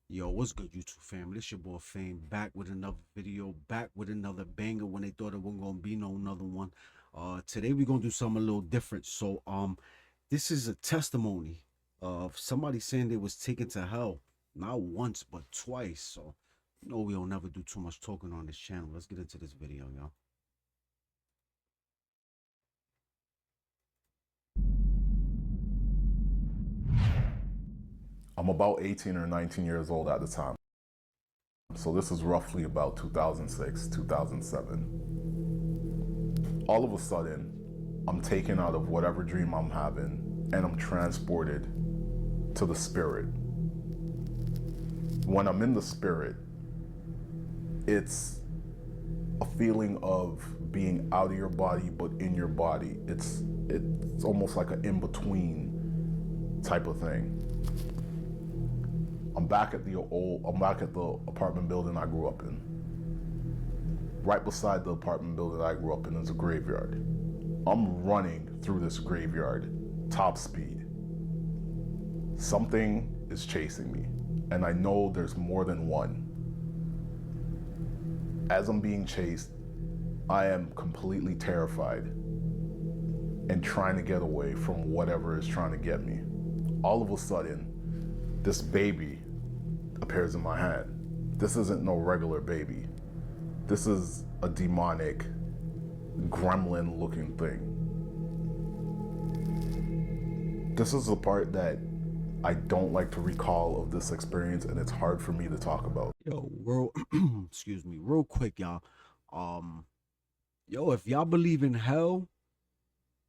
Yo, what's good, YouTube family? It's your boy Fame back with another video, back with another banger when they thought it wasn't gonna be no another one. Today we're gonna do something a little different. This is a testimony of somebody saying they was taken to hell, not once but twice. So, we don't never do too much talking on this channel. Let's get into this video, y'all. I'm about 18 or 19 years old at the time. So this is roughly about 2006, 2007. All of a sudden, I'm taken out of whatever dream I'm having and I'm transported to the spirit. When I'm in the spirit, it's a feeling of being out of your body but in your body. It's almost like an in-between type of thing. I'm back at the apartment building I grew up in. Right beside the apartment building I grew up in is a graveyard. I'm running through this graveyard, top speed. Something is chasing me, and I know there's more than one. As I'm being chased, I am completely terrified and trying to get away from whatever is trying to get me. All of a sudden, this baby appears in my hand. This isn't no regular baby. This is a demonic, gremlin looking thing. This is the part that I don't like to recall of this experience, and it's hard for me to talk about. Yo, real excuse me, real quick, y'all. If y'all believe in hell,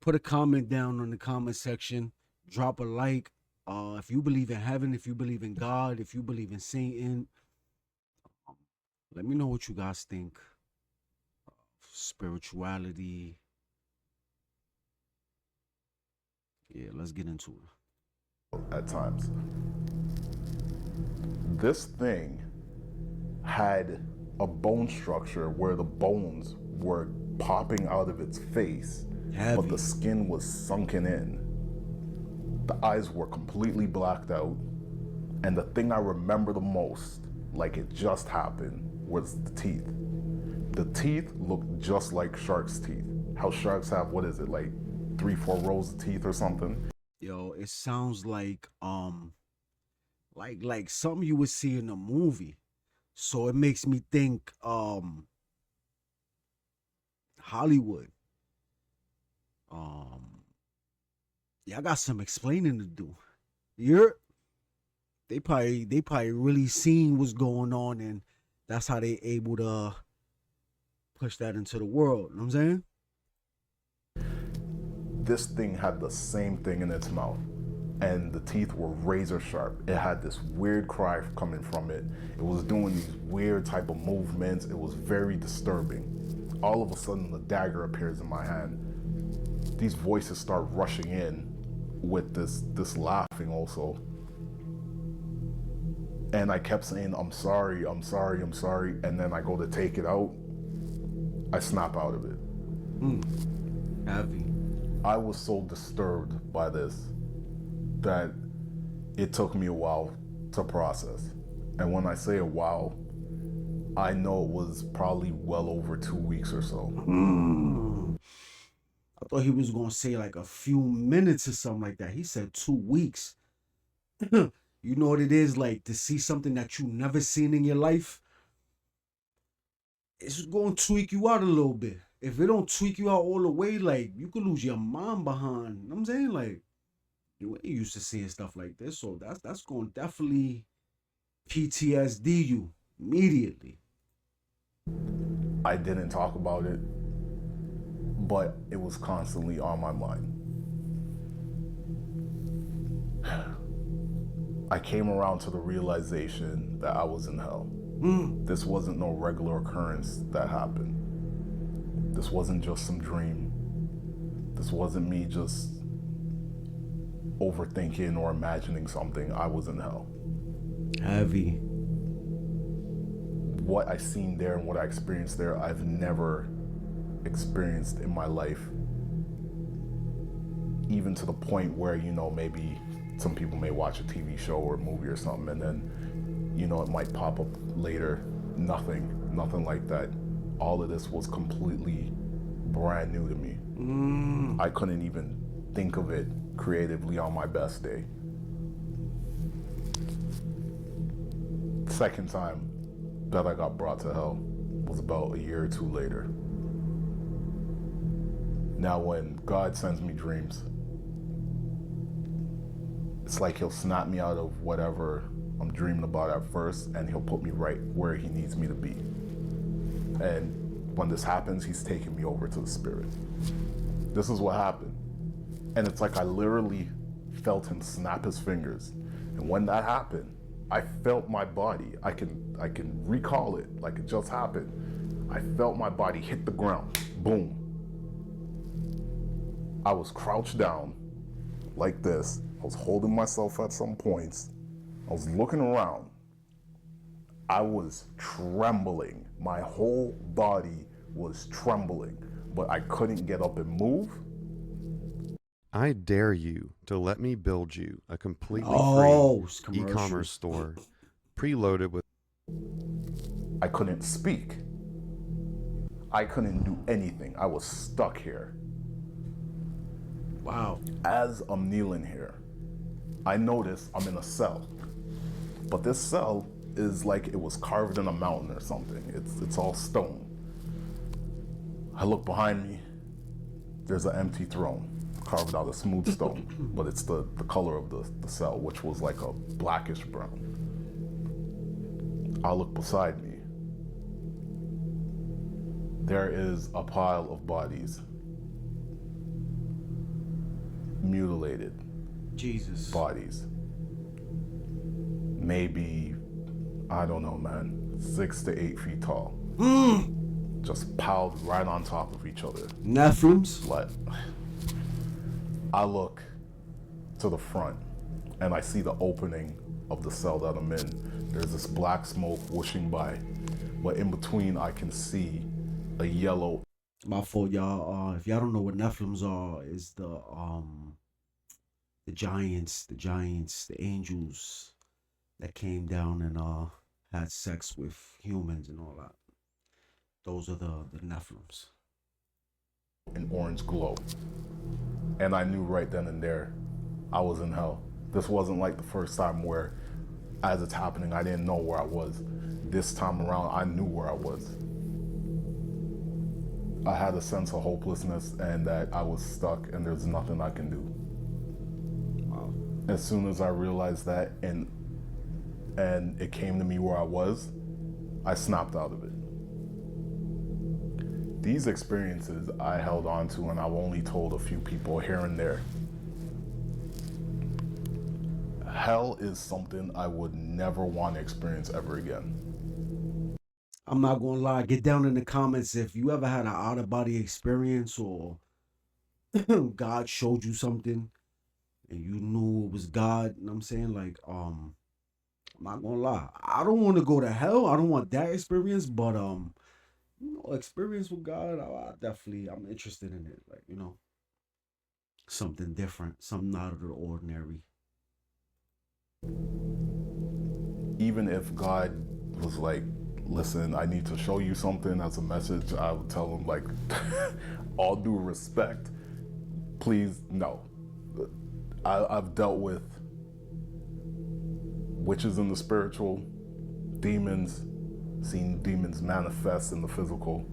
put a comment down on the comment section. Drop a like. If you believe in heaven, if you believe in God, if you believe in Satan, let me know what you guys think. Spirituality. Yeah, let's get into it. At times. This thing had a bone structure where the bones were popping out of its face, but the skin was sunken in. The eyes were completely blacked out, and the thing I remember the most, like it just happened, was the teeth. The teeth looked just like sharks' teeth. How sharks have, what is it, like 3-4 rows of teeth or something? Yo, it sounds like something you would see in a movie. So it makes me think Hollywood. Y'all got some explaining to do. They probably really seen what's going on, and that's how they able to push that into the world. You know what I'm saying? This thing had the same thing in its mouth, and the teeth were razor sharp. It had this weird cry coming from it. It was doing these weird type of movements. It was very disturbing. All of a sudden, the dagger appears in my hand. These voices start rushing in with this laughing also. And I kept saying, I'm sorry, I'm sorry, I'm sorry. And then I go to take it out. I snap out of it. Heavy. I was so disturbed by this that it took me a while to process. And when I say a while, I know it was probably well over 2 weeks or so. I thought he was gonna say like a few minutes or something like that. He said 2 weeks. You know what it is like to see something that you never seen in your life? It's gonna tweak you out a little bit. If it don't tweak you out all the way, like you could lose your mind behind. You know what I'm saying? Like you ain't used to seeing stuff like this. So that's gonna definitely PTSD you immediately. I didn't talk about it, but it was constantly on my mind. I came around to the realization that I was in hell. This wasn't no regular occurrence that happened. This wasn't just some dream. This wasn't me just overthinking or imagining something. I was in hell. Heavy. What I seen there and what I experienced there, I've never experienced in my life. Even to the point where, maybe some people may watch a TV show or a movie or something, and then, it might pop up later. Nothing like that. All of this was completely brand new to me. I couldn't even think of it creatively on my best day. Second time that I got brought to hell was about a year or two later. Now, when God sends me dreams, it's like he'll snap me out of whatever I'm dreaming about at first, and he'll put me right where he needs me to be. And when this happens, he's taking me over to the spirit. This is what happened. And it's like I literally felt him snap his fingers. And when that happened, I felt my body. I can recall it like it just happened. I felt my body hit the ground. Boom. I was crouched down like this. I was holding myself at some points. I was looking around. I was trembling. My whole body was trembling, but I couldn't get up and move. I dare you to let me build you a completely it's free commercial. e-commerce store preloaded with. I couldn't speak. I couldn't do anything. I was stuck here. Wow. As I'm kneeling here, I notice I'm in a cell. But this cell is like it was carved in a mountain or something. It's all stone. I look behind me. There's an empty throne carved out of smooth stone, but it's the color of the cell, which was like a blackish brown. I look beside me. There is a pile of bodies. Mutilated Jesus. bodies. Maybe, I don't know, man, 6 to 8 feet tall. Just piled right on top of each other. Nephilims? Like, I look to the front and I see the opening of the cell that I'm in. There's this black smoke whooshing by, but in between I can see a yellow. My fault, y'all. If y'all don't know what Nephilims are, is the giants, the angels that came down and had sex with humans and all that. Those are the Nephilims. An orange glow. And I knew right then and there I was in hell. This wasn't like the first time where, as it's happening, I didn't know where I was. This time around, I knew where I was. I had a sense of hopelessness and that I was stuck and there's nothing I can do. Wow. As soon as I realized that and it came to me where I was, I snapped out of it. These experiences I held on to and I've only told a few people here and there. Hell is something I would never want to experience ever again. I'm not gonna lie. Get down in the comments if you ever had an out-of-body experience or God showed you something and you knew it was God. You know what I'm saying? Like, I'm not gonna lie. I don't want to go to hell. I don't want that experience, but experience with God, I'm interested in it. Like, something different, something out of the ordinary. Even if God was like, listen, I need to show you something as a message, I would tell him, like, all due respect, please, no. I've dealt with witches in the spiritual, demons, seen demons manifest in the physical.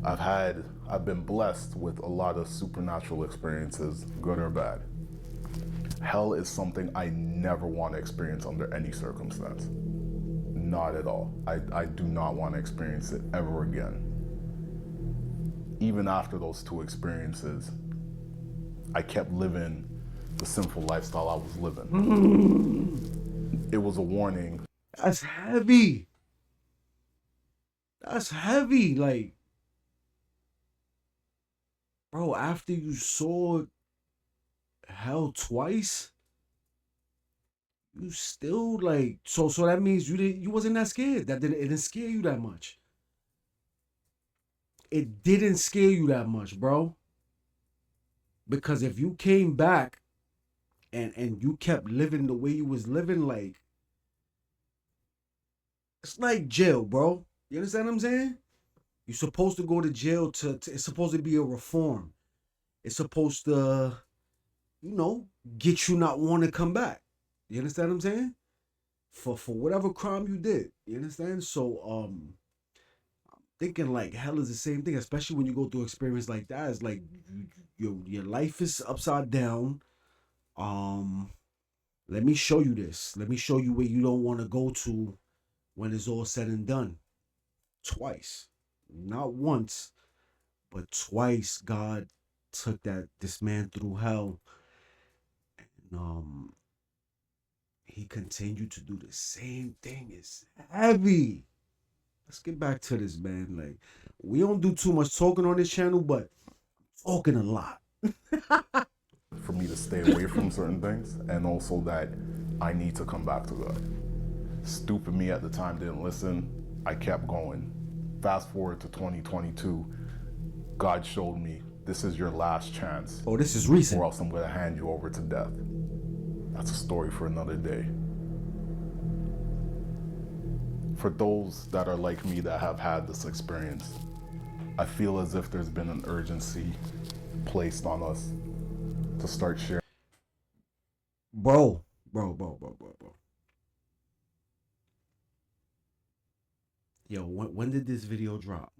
I've been blessed with a lot of supernatural experiences, good or bad. Hell is something I never want to experience under any circumstance. Not at all. I do not want to experience it ever again. Even after those two experiences, I kept living the sinful lifestyle I was living. It was a warning. That's heavy. That's heavy. Like, bro, after you saw hell twice, you still like so that means you wasn't that scared. It didn't scare you that much. It didn't scare you that much, bro. Because if you came back and you kept living the way you was living, like, It's like jail, bro. You understand what I'm saying? You're supposed to go to jail it's supposed to be a reform. It's supposed to, get you not want to come back. You understand what I'm saying? For whatever crime you did. You understand? So thinking like hell is the same thing, especially when you go through experience like that. It's like your life is upside down. Let me show you this. Let me show you where you don't want to go to when it's all said and done. Twice. Not once, but twice God took this man through hell. And he continued to do the same thing. It's heavy. Let's get back to this, man. Like, we don't do too much talking on this channel, but talking a lot. For me to stay away from certain things, and also that I need to come back to God. Stupid me at the time didn't listen. I kept going. Fast forward to 2022, God showed me, this is your last chance. Oh, this is recent. Or else I'm going to hand you over to death. That's a story for another day. For those that are like me that have had this experience, I feel as if there's been an urgency placed on us to start sharing. Bro. Yo, when did this video drop?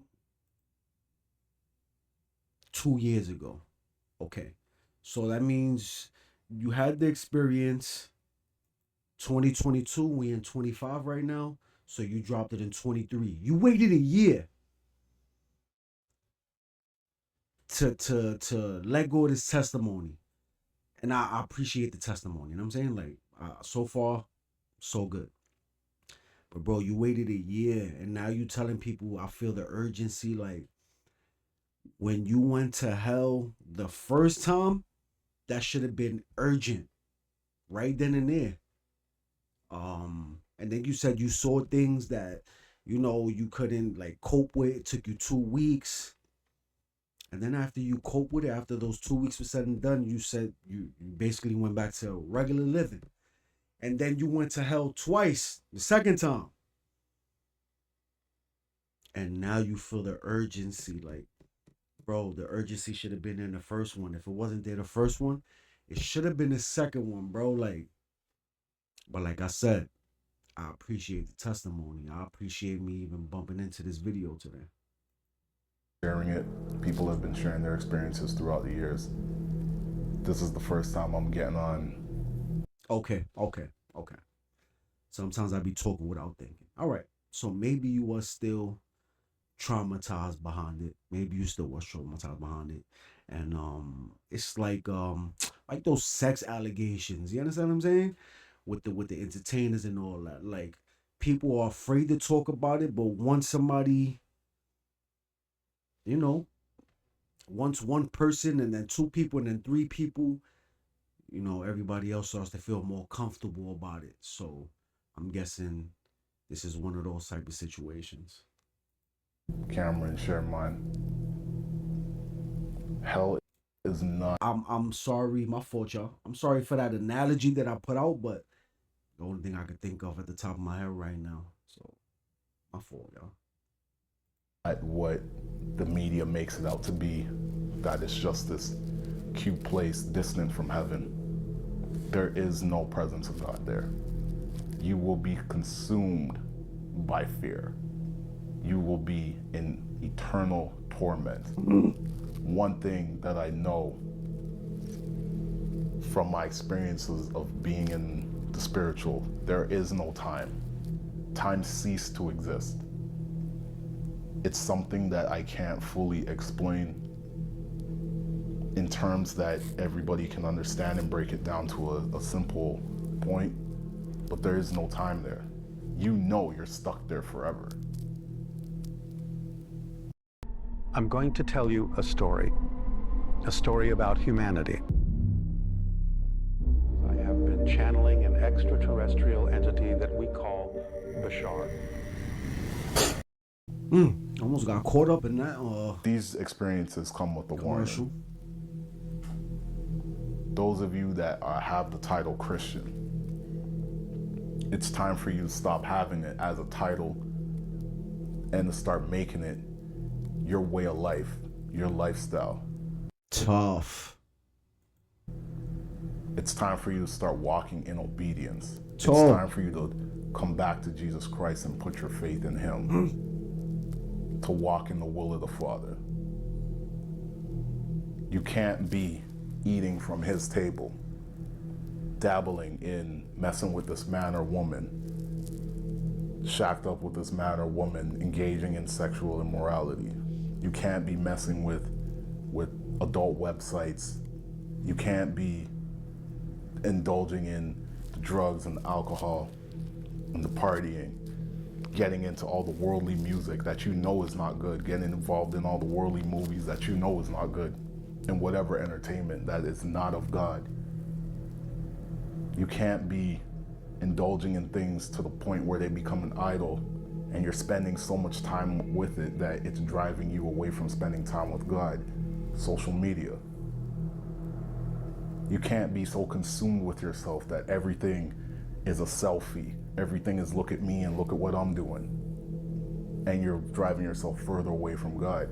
2 years ago. Okay. So that means you had the experience 2022. We in 25 right now. So you dropped it in 23. You waited a year to let go of this testimony. And I appreciate the testimony. You know what I'm saying? Like, so far, so good. But bro, you waited a year and now you telling people I feel the urgency. Like, when you went to hell the first time, that should have been urgent right then and there. And then you said you saw things that, you couldn't like cope with. It took you 2 weeks. And then after you cope with it, after those 2 weeks were said and done, you said you basically went back to regular living. And then you went to hell twice, the second time. And now you feel the urgency. Like, bro, the urgency should have been in the first one. If it wasn't there the first one, it should have been the second one, bro. Like, but like I said, I appreciate the testimony. I appreciate me even bumping into this video today. Sharing it. People have been sharing their experiences throughout the years. This is the first time I'm getting on. Okay. Sometimes I be talking without thinking. All right. So maybe you was still traumatized behind it. Maybe you still was traumatized behind it. And it's like those sex allegations. You understand what I'm saying? With the entertainers and all that. Like, people are afraid to talk about it, but once somebody, once one person and then 2 people and then 3 people, everybody else starts to feel more comfortable about it. So I'm guessing this is one of those type of situations. Cameron, share mine. Hell is not. I'm sorry, my fault, y'all. I'm sorry for that analogy that I put out, but the only thing I could think of at the top of my head right now. So my fault, y'all. At what the media makes it out to be, that it's just this cute place distant from heaven. There is no presence of God there. You will be consumed by fear. You will be in eternal torment. One thing that I know from my experiences of being in the spiritual, there is no time. Time ceased to exist. It's something that I can't fully explain in terms that everybody can understand and break it down to a simple point, but there is no time there. You know you're stuck there forever. I'm going to tell you a story about humanity. I have been channeling an extraterrestrial entity that we call Bashar. Almost got caught up in that These experiences come with a commercial. warning. Those of you that have the title Christian, It's time for you to stop having it as a title and to start making it your way of life, your lifestyle. Tough. It's time for you to start walking in obedience. It's Tough. time for you to come back to Jesus Christ and put your faith in him, to walk in the will of the Father. You can't be eating from his table, dabbling in messing with this man or woman, shacked up with this man or woman, engaging in sexual immorality. You can't be messing with adult websites. You can't be indulging in the drugs and the alcohol and the partying, getting into all the worldly music that you know is not good, getting involved in all the worldly movies that you know is not good, and whatever entertainment that is not of God. You can't be indulging in things to the point where they become an idol and you're spending so much time with it that it's driving you away from spending time with God. Social media. You can't be so consumed with yourself that everything is a selfie. Everything is look at me and look at what I'm doing. And you're driving yourself further away from God.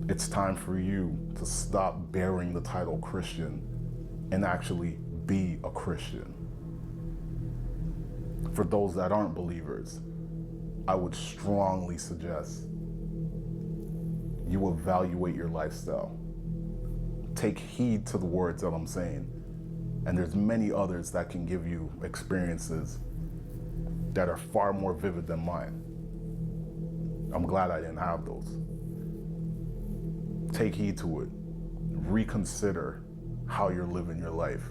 It's time for you to stop bearing the title Christian and actually be a Christian. For those that aren't believers, I would strongly suggest you evaluate your lifestyle. Take heed to the words that I'm saying. And there's many others that can give you experiences that are far more vivid than mine. I'm glad I didn't have those. Take heed to it. Reconsider how you're living your life.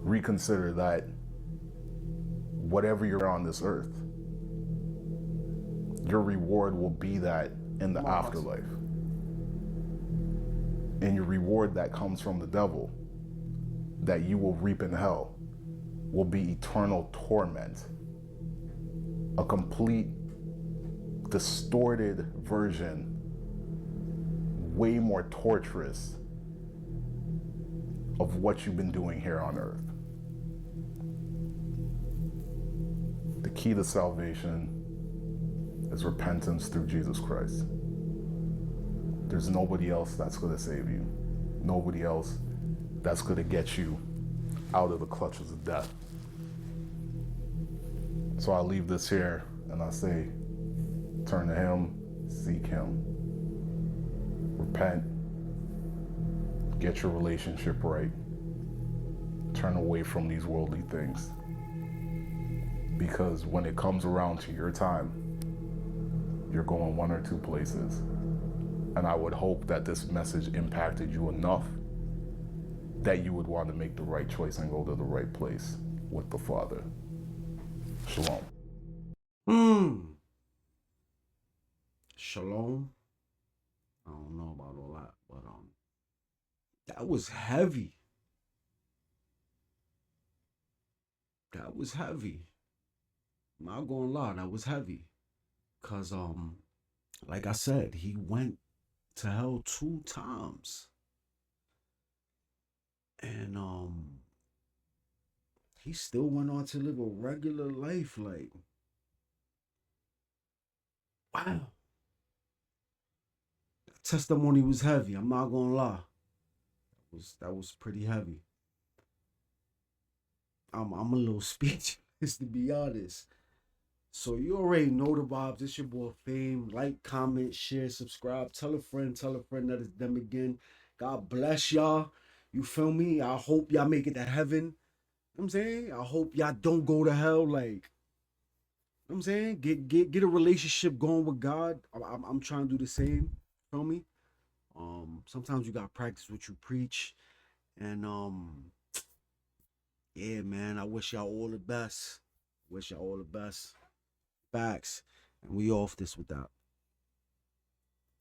Reconsider that whatever you're on this earth, your reward will be that in the afterlife. And your reward that comes from the devil, that you will reap in hell, will be eternal torment. A complete, distorted version, way more torturous of what you've been doing here on earth. The key to salvation is repentance through Jesus Christ. There's nobody else that's going to save you. Nobody else that's going to get you out of the clutches of death. So I leave this here and I say, turn to him, seek him, repent, get your relationship right, turn away from these worldly things. Because when it comes around to your time, you're going one or two places. And I would hope that this message impacted you enough that you would want to make the right choice and go to the right place with the Father. Shalom. Shalom. I don't know about all that, but that was heavy. That was heavy. I'm not gonna lie, that was heavy. Cause like I said, he went to hell 2 times. And he still went on to live a regular life. Like, wow. That testimony was heavy. I'm not gonna lie. That was pretty heavy. I'm a little speechless, to be honest. So you already know the vibes. It's your boy Fame. Like, comment, share, subscribe. Tell a friend that it's them again. God bless y'all. You feel me? I hope y'all make it to heaven. You know what I'm saying? I hope y'all don't go to hell. Like, you know what I'm saying? Get a relationship going with God. I'm trying to do the same. Feel me? Sometimes you gotta practice what you preach. And yeah, man, I wish y'all all the best. Wish y'all all the best. Facts. And we off this with that.